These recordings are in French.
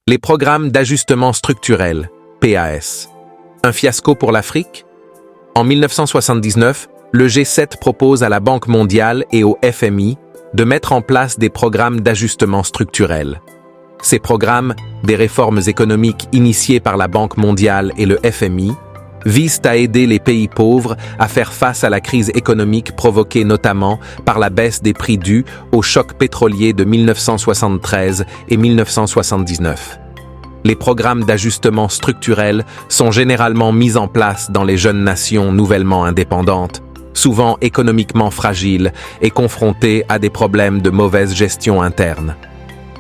Les programmes d'ajustement structurel, PAS. Un fiasco pour l'Afrique? En 1979, le G7 propose à la Banque mondiale et au FMI de mettre en place des programmes d'ajustement structurel. Ces programmes, des réformes économiques initiées par la Banque mondiale et le FMI, visent à aider les pays pauvres à faire face à la crise économique provoquée notamment par la baisse des prix dus au choc pétrolier de 1973 et 1979. Les programmes d'ajustement structurel sont généralement mis en place dans les jeunes nations nouvellement indépendantes, souvent économiquement fragiles et confrontées à des problèmes de mauvaise gestion interne.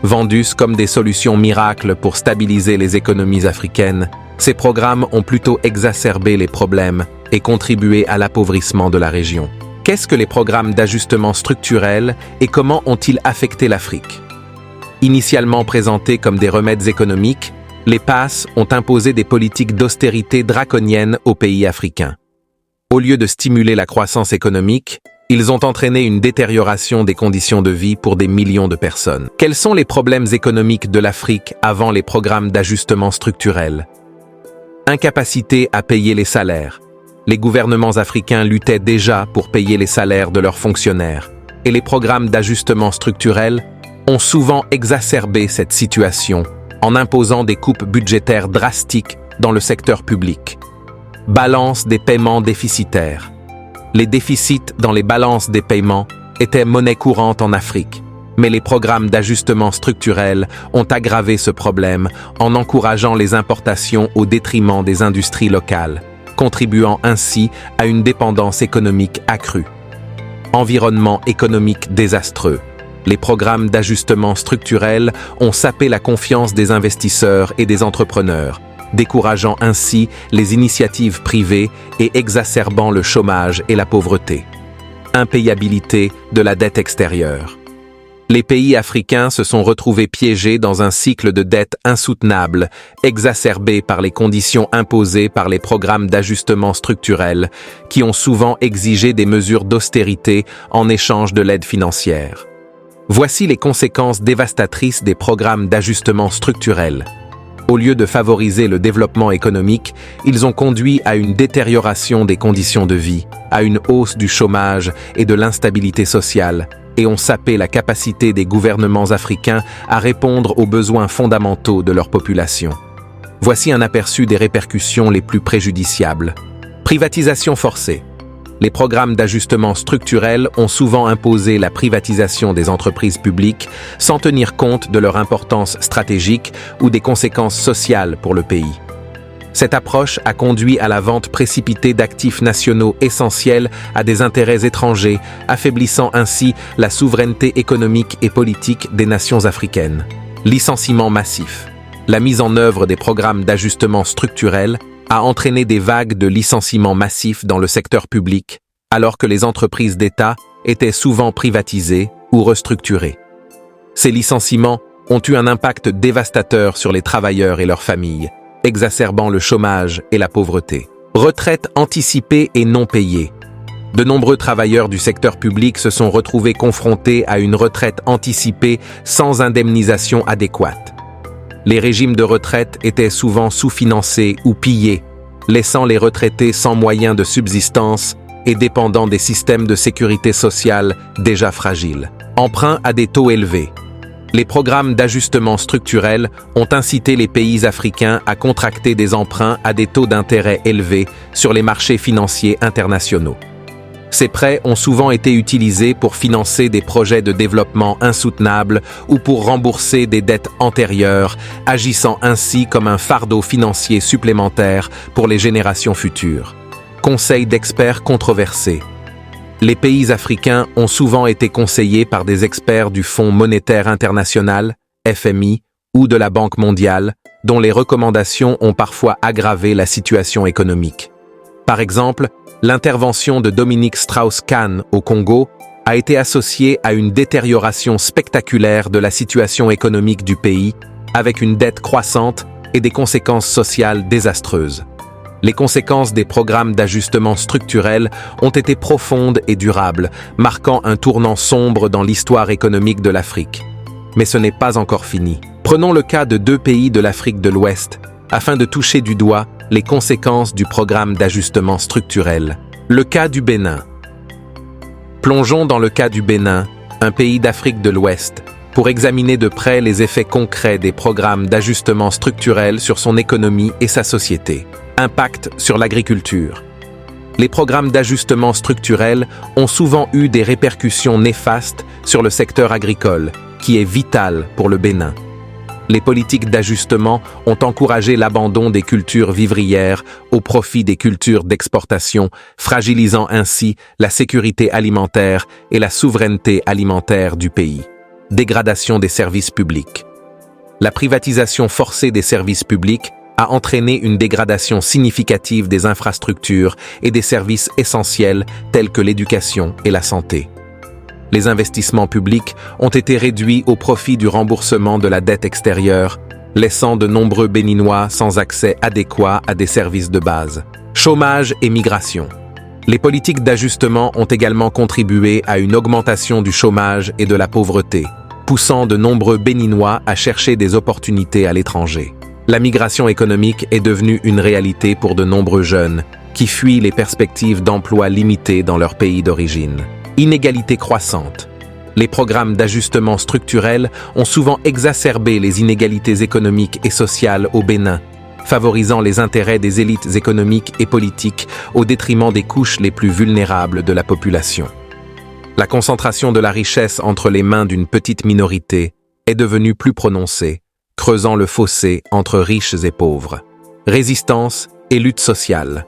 Vendus comme des solutions miracles pour stabiliser les économies africaines, ces programmes ont plutôt exacerbé les problèmes et contribué à l'appauvrissement de la région. Qu'est-ce que les programmes d'ajustement structurel et comment ont-ils affecté l'Afrique? Initialement présentés comme des remèdes économiques, les PAS ont imposé des politiques d'austérité draconiennes aux pays africains. Au lieu de stimuler la croissance économique, ils ont entraîné une détérioration des conditions de vie pour des millions de personnes. Quels sont les problèmes économiques de l'Afrique avant les programmes d'ajustement structurel? Incapacité à payer les salaires. Les gouvernements africains luttaient déjà pour payer les salaires de leurs fonctionnaires, et les programmes d'ajustement structurel ont souvent exacerbé cette situation en imposant des coupes budgétaires drastiques dans le secteur public. Balance des paiements déficitaires. Les déficits dans les balances des paiements étaient monnaie courante en Afrique, mais les programmes d'ajustement structurel ont aggravé ce problème en encourageant les importations au détriment des industries locales, contribuant ainsi à une dépendance économique accrue. Environnement économique désastreux. Les programmes d'ajustement structurel ont sapé la confiance des investisseurs et des entrepreneurs, décourageant ainsi les initiatives privées et exacerbant le chômage et la pauvreté. Impayabilité de la dette extérieure. Les pays africains se sont retrouvés piégés dans un cycle de dette insoutenable, exacerbé par les conditions imposées par les programmes d'ajustement structurel, qui ont souvent exigé des mesures d'austérité en échange de l'aide financière. Voici les conséquences dévastatrices des programmes d'ajustement structurel. Au lieu de favoriser le développement économique, ils ont conduit à une détérioration des conditions de vie, à une hausse du chômage et de l'instabilité sociale, et ont sapé la capacité des gouvernements africains à répondre aux besoins fondamentaux de leur population. Voici un aperçu des répercussions les plus préjudiciables. Privatisation forcée. Les programmes d'ajustement structurel ont souvent imposé la privatisation des entreprises publiques sans tenir compte de leur importance stratégique ou des conséquences sociales pour le pays. Cette approche a conduit à la vente précipitée d'actifs nationaux essentiels à des intérêts étrangers, affaiblissant ainsi la souveraineté économique et politique des nations africaines. Licenciement massif. La mise en œuvre des programmes d'ajustement structurel a entraîné des vagues de licenciements massifs dans le secteur public, alors que les entreprises d'État étaient souvent privatisées ou restructurées. Ces licenciements ont eu un impact dévastateur sur les travailleurs et leurs familles, exacerbant le chômage et la pauvreté. Retraite anticipée et non payée. De nombreux travailleurs du secteur public se sont retrouvés confrontés à une retraite anticipée sans indemnisation adéquate. Les régimes de retraite étaient souvent sous-financés ou pillés, laissant les retraités sans moyens de subsistance et dépendant des systèmes de sécurité sociale déjà fragiles. Emprunt à des taux élevés. Les programmes d'ajustement structurel ont incité les pays africains à contracter des emprunts à des taux d'intérêt élevés sur les marchés financiers internationaux. Ces prêts ont souvent été utilisés pour financer des projets de développement insoutenables ou pour rembourser des dettes antérieures, agissant ainsi comme un fardeau financier supplémentaire pour les générations futures. Conseils d'experts controversés. Les pays africains ont souvent été conseillés par des experts du Fonds monétaire international, FMI, ou de la Banque mondiale, dont les recommandations ont parfois aggravé la situation économique. Par exemple, l'intervention de Dominique Strauss-Kahn au Congo a été associée à une détérioration spectaculaire de la situation économique du pays, avec une dette croissante et des conséquences sociales désastreuses. Les conséquences des programmes d'ajustement structurel ont été profondes et durables, marquant un tournant sombre dans l'histoire économique de l'Afrique. Mais ce n'est pas encore fini. Prenons le cas de deux pays de l'Afrique de l'Ouest, afin de toucher du doigt les conséquences du programme d'ajustement structurel. Le cas du Bénin. Plongeons dans le cas du Bénin, un pays d'Afrique de l'Ouest, pour examiner de près les effets concrets des programmes d'ajustement structurel sur son économie et sa société. Impact sur l'agriculture. Les programmes d'ajustement structurel ont souvent eu des répercussions néfastes sur le secteur agricole, qui est vital pour le Bénin. Les politiques d'ajustement ont encouragé l'abandon des cultures vivrières au profit des cultures d'exportation, fragilisant ainsi la sécurité alimentaire et la souveraineté alimentaire du pays. Dégradation des services publics. La privatisation forcée des services publics a entraîné une dégradation significative des infrastructures et des services essentiels tels que l'éducation et la santé. Les investissements publics ont été réduits au profit du remboursement de la dette extérieure, laissant de nombreux Béninois sans accès adéquat à des services de base. Chômage et migration. Les politiques d'ajustement ont également contribué à une augmentation du chômage et de la pauvreté, poussant de nombreux Béninois à chercher des opportunités à l'étranger. La migration économique est devenue une réalité pour de nombreux jeunes qui fuient les perspectives d'emploi limitées dans leur pays d'origine. Inégalités croissantes. Les programmes d'ajustement structurel ont souvent exacerbé les inégalités économiques et sociales au Bénin, favorisant les intérêts des élites économiques et politiques au détriment des couches les plus vulnérables de la population. La concentration de la richesse entre les mains d'une petite minorité est devenue plus prononcée, creusant le fossé entre riches et pauvres. Résistance et lutte sociale.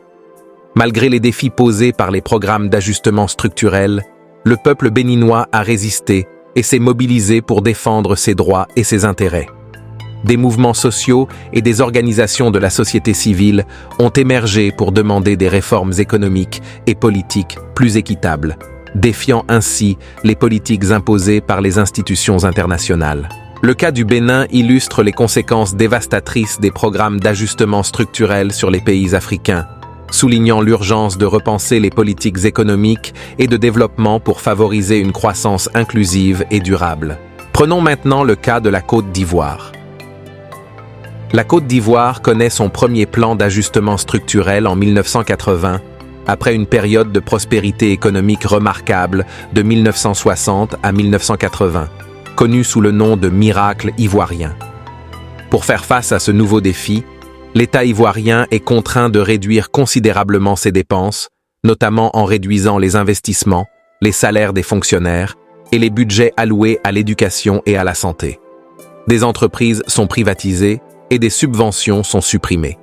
Malgré les défis posés par les programmes d'ajustement structurel, le peuple béninois a résisté et s'est mobilisé pour défendre ses droits et ses intérêts. Des mouvements sociaux et des organisations de la société civile ont émergé pour demander des réformes économiques et politiques plus équitables, défiant ainsi les politiques imposées par les institutions internationales. Le cas du Bénin illustre les conséquences dévastatrices des programmes d'ajustement structurel sur les pays africains, soulignant l'urgence de repenser les politiques économiques et de développement pour favoriser une croissance inclusive et durable. Prenons maintenant le cas de la Côte d'Ivoire. La Côte d'Ivoire connaît son premier plan d'ajustement structurel en 1980, après une période de prospérité économique remarquable de 1960 à 1980. Connu sous le nom de miracle ivoirien. Pour faire face à ce nouveau défi, l'État ivoirien est contraint de réduire considérablement ses dépenses, notamment en réduisant les investissements, les salaires des fonctionnaires et les budgets alloués à l'éducation et à la santé. Des entreprises sont privatisées et des subventions sont supprimées.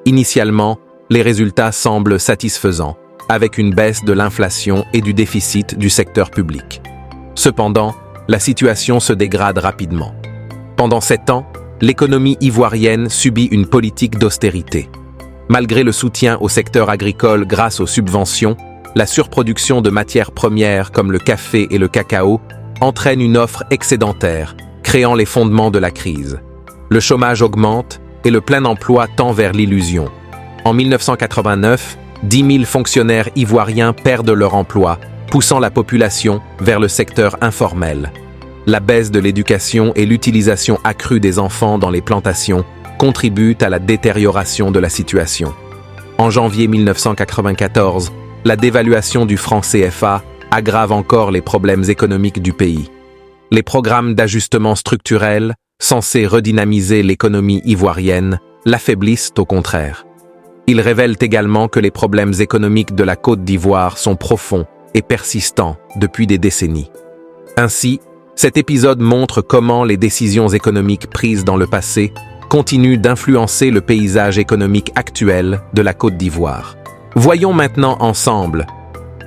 Initialement, les résultats semblent satisfaisants, avec une baisse de l'inflation et du déficit du secteur public. Cependant, la situation se dégrade rapidement. Pendant 7 ans, l'économie ivoirienne subit une politique d'austérité. Malgré le soutien au secteur agricole grâce aux subventions, la surproduction de matières premières comme le café et le cacao entraîne une offre excédentaire, créant les fondements de la crise. Le chômage augmente et le plein emploi tend vers l'illusion. En 1989, 10 000 fonctionnaires ivoiriens perdent leur emploi, poussant la population vers le secteur informel. La baisse de l'éducation et l'utilisation accrue des enfants dans les plantations contribuent à la détérioration de la situation. En janvier 1994, la dévaluation du franc CFA aggrave encore les problèmes économiques du pays. Les programmes d'ajustement structurel, censés redynamiser l'économie ivoirienne, l'affaiblissent au contraire. Ils révèlent également que les problèmes économiques de la Côte d'Ivoire sont profonds et persistants depuis des décennies. Ainsi, cet épisode montre comment les décisions économiques prises dans le passé continuent d'influencer le paysage économique actuel de la Côte d'Ivoire. Voyons maintenant ensemble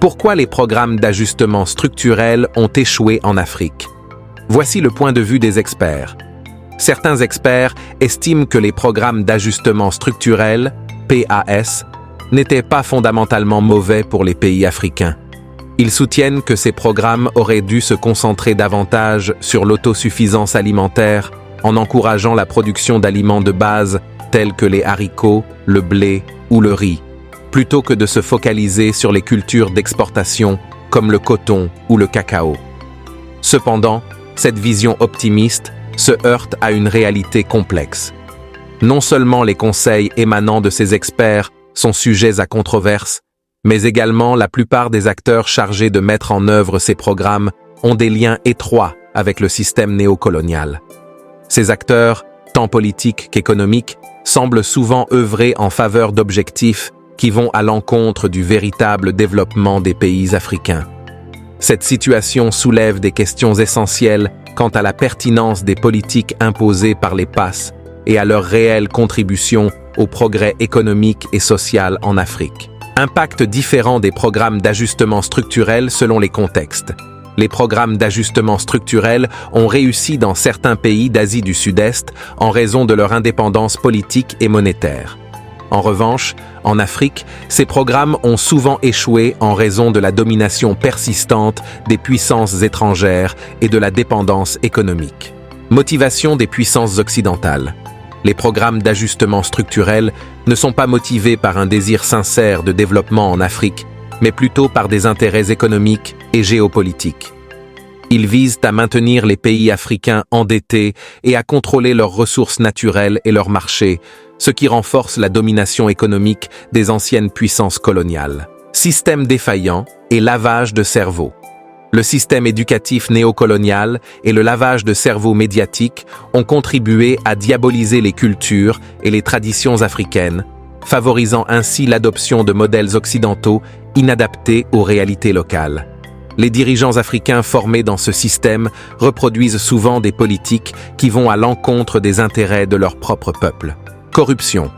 pourquoi les programmes d'ajustement structurel ont échoué en Afrique. Voici le point de vue des experts. Certains experts estiment que les programmes d'ajustement structurel, PAS, n'étaient pas fondamentalement mauvais pour les pays africains. Ils soutiennent que ces programmes auraient dû se concentrer davantage sur l'autosuffisance alimentaire en encourageant la production d'aliments de base tels que les haricots, le blé ou le riz, plutôt que de se focaliser sur les cultures d'exportation comme le coton ou le cacao. Cependant, cette vision optimiste se heurte à une réalité complexe. Non seulement les conseils émanant de ces experts sont sujets à controverse, mais également la plupart des acteurs chargés de mettre en œuvre ces programmes ont des liens étroits avec le système néocolonial. Ces acteurs, tant politiques qu'économiques, semblent souvent œuvrer en faveur d'objectifs qui vont à l'encontre du véritable développement des pays africains. Cette situation soulève des questions essentielles quant à la pertinence des politiques imposées par les PAS et à leur réelle contribution au progrès économique et social en Afrique. Impact différent des programmes d'ajustement structurel selon les contextes. Les programmes d'ajustement structurel ont réussi dans certains pays d'Asie du Sud-Est en raison de leur indépendance politique et monétaire. En revanche, en Afrique, ces programmes ont souvent échoué en raison de la domination persistante des puissances étrangères et de la dépendance économique. Motivation des puissances occidentales. Les programmes d'ajustement structurel ne sont pas motivés par un désir sincère de développement en Afrique, mais plutôt par des intérêts économiques et géopolitiques. Ils visent à maintenir les pays africains endettés et à contrôler leurs ressources naturelles et leurs marchés, ce qui renforce la domination économique des anciennes puissances coloniales. Système défaillant et lavage de cerveau. Le système éducatif néocolonial et le lavage de cerveau médiatique ont contribué à diaboliser les cultures et les traditions africaines, favorisant ainsi l'adoption de modèles occidentaux inadaptés aux réalités locales. Les dirigeants africains formés dans ce système reproduisent souvent des politiques qui vont à l'encontre des intérêts de leur propre peuple. Corruption.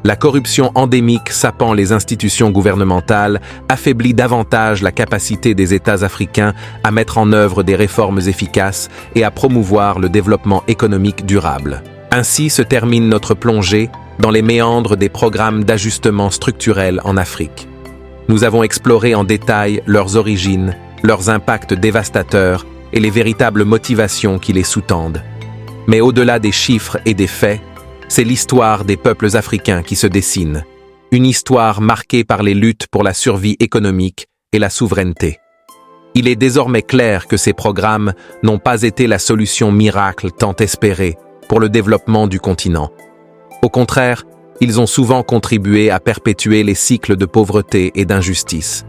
La corruption endémique sapant les institutions gouvernementales affaiblit davantage la capacité des États africains à mettre en œuvre des réformes efficaces et à promouvoir le développement économique durable. Ainsi se termine notre plongée dans les méandres des programmes d'ajustement structurel en Afrique. Nous avons exploré en détail leurs origines, leurs impacts dévastateurs et les véritables motivations qui les sous-tendent. Mais au-delà des chiffres et des faits, c'est l'histoire des peuples africains qui se dessine, une histoire marquée par les luttes pour la survie économique et la souveraineté. Il est désormais clair que ces programmes n'ont pas été la solution miracle tant espérée pour le développement du continent. Au contraire, ils ont souvent contribué à perpétuer les cycles de pauvreté et d'injustice.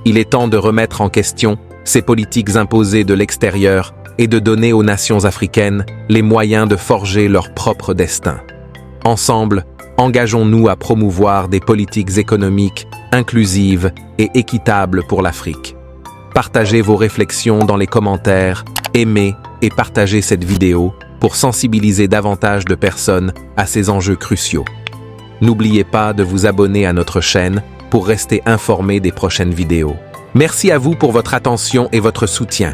Il est temps de remettre en question ces politiques imposées de l'extérieur et de donner aux nations africaines les moyens de forger leur propre destin. Ensemble, engageons-nous à promouvoir des politiques économiques inclusives et équitables pour l'Afrique. Partagez vos réflexions dans les commentaires, aimez et partagez cette vidéo pour sensibiliser davantage de personnes à ces enjeux cruciaux. N'oubliez pas de vous abonner à notre chaîne pour rester informé des prochaines vidéos. Merci à vous pour votre attention et votre soutien.